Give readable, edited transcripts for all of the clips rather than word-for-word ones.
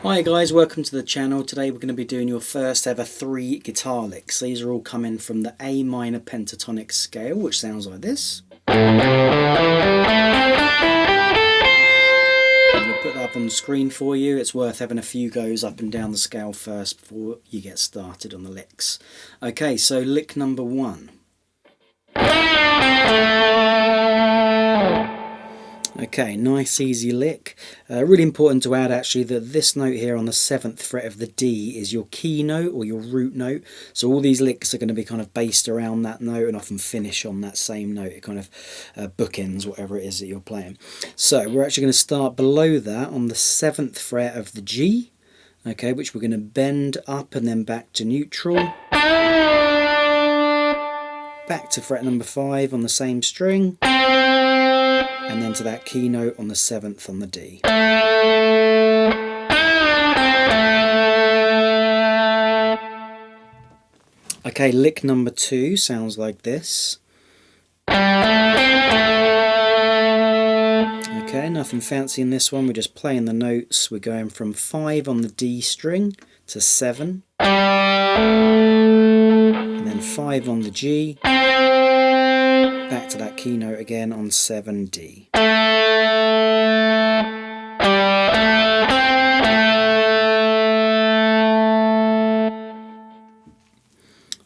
Hi guys, welcome to the channel. Today we're going to be doing your first ever 3 guitar licks. These are all coming from the A Minor Pentatonic Scale, which sounds like this. I'm going to put that up on the screen for you. It's worth having a few goes up and down the scale first before you get started on the licks. Okay, so lick number 1. Okay, nice easy lick. Really important to add actually that this note here on the 7th fret of the D is your key note or your root note. So all these licks are going to be kind of based around that note and often finish on that same note. It kind of bookends whatever it is that you're playing. So we're actually going to start below that on the 7th fret of the G, okay, which we're going to bend up and then back to neutral. Back to fret number 5 on the same string. And then to that key note on the 7th on the D. Okay, lick number 2 sounds like this. Okay, nothing fancy in this one, we're just playing the notes. We're going from 5 on the D string to 7. And then 5 on the G. Back to that key note again on 7D.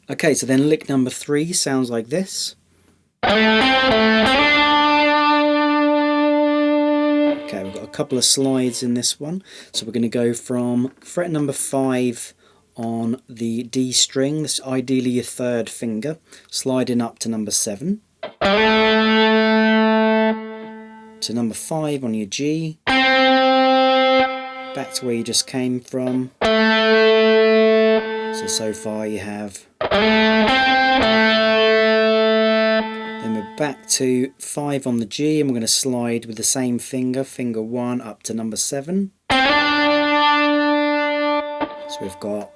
Okay, so then lick number 3 sounds like this. Okay, we've got a couple of slides in this one. So we're going to go from fret number 5 on the D string, this is ideally your 3rd finger, sliding up to number 7. To number 5 on your G, back to where you just came from. So far you have. Then we're back to 5 on the G and we're going to slide with the same finger, finger 1 up to number 7. So we've got.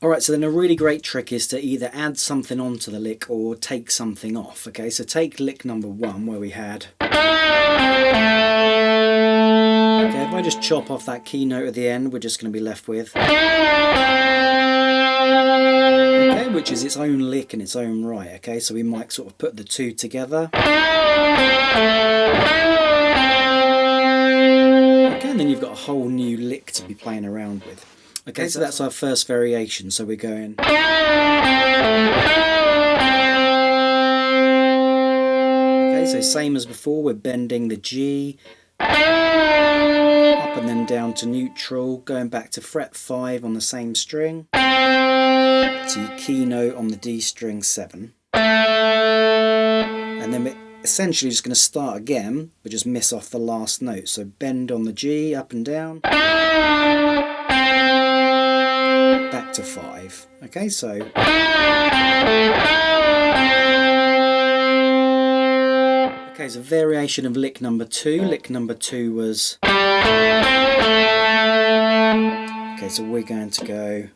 Alright, so then a really great trick is to either add something onto the lick or take something off. Okay, so take lick number 1 where we had. Okay, if I just chop off that key note at the end, we're just going to be left with. Okay, which is its own lick in its own right. Okay, so we might sort of put the two together. Okay, and then you've got a whole new lick to be playing around with. Okay, so that's our first variation, so we're going. Okay, so same as before, we're bending the G, up and then down to neutral, going back to fret 5 on the same string, to your key note on the D string 7. And then we're essentially just going to start again, but just miss off the last note. So bend on the G, up and down. Back to 5. Okay, so okay, so variation of lick number 2. Lick number 2 was. Okay, so we're going to go.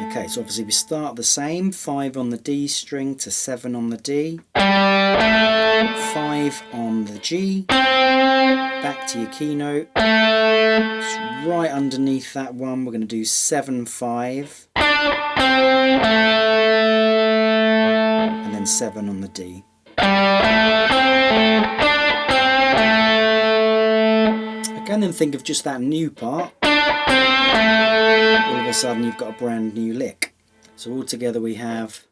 Okay, so obviously we start the same. 5 on the D string to 7 on the D. 5 on the G. Back to your key note. Just right underneath that one, we're going to do 7, 5. And then 7 on the D. Okay, and then think of just that new part. All of a sudden you've got a brand new lick. So all together we have.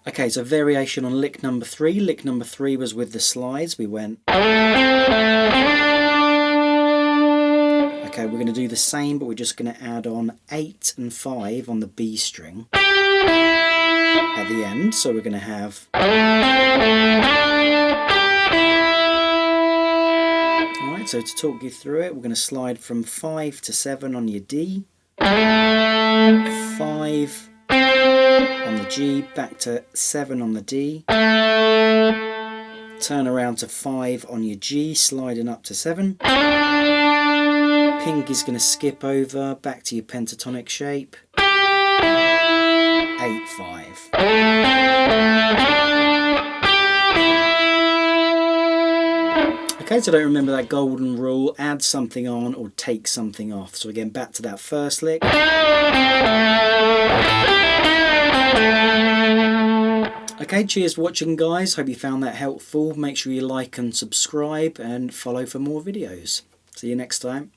Okay, so variation on lick number 3. Lick number 3 was with the slides. We went. Okay, we're going to do the same, but we're just going to add on 8 and 5 on the B string at the end. So we're going to have. Alright, so to talk you through it, we're going to slide from 5 to 7 on your D. 5 on the G, back to 7 on the D, turn around to 5 on your G, sliding up to 7, pink is going to skip over back to your pentatonic shape. 8/5. Okay, so don't remember that golden rule, add something on or take something off. So again, back to that first lick. Okay, cheers for watching guys, hope you found that helpful. Make sure you like and subscribe and follow for more videos. See you next time.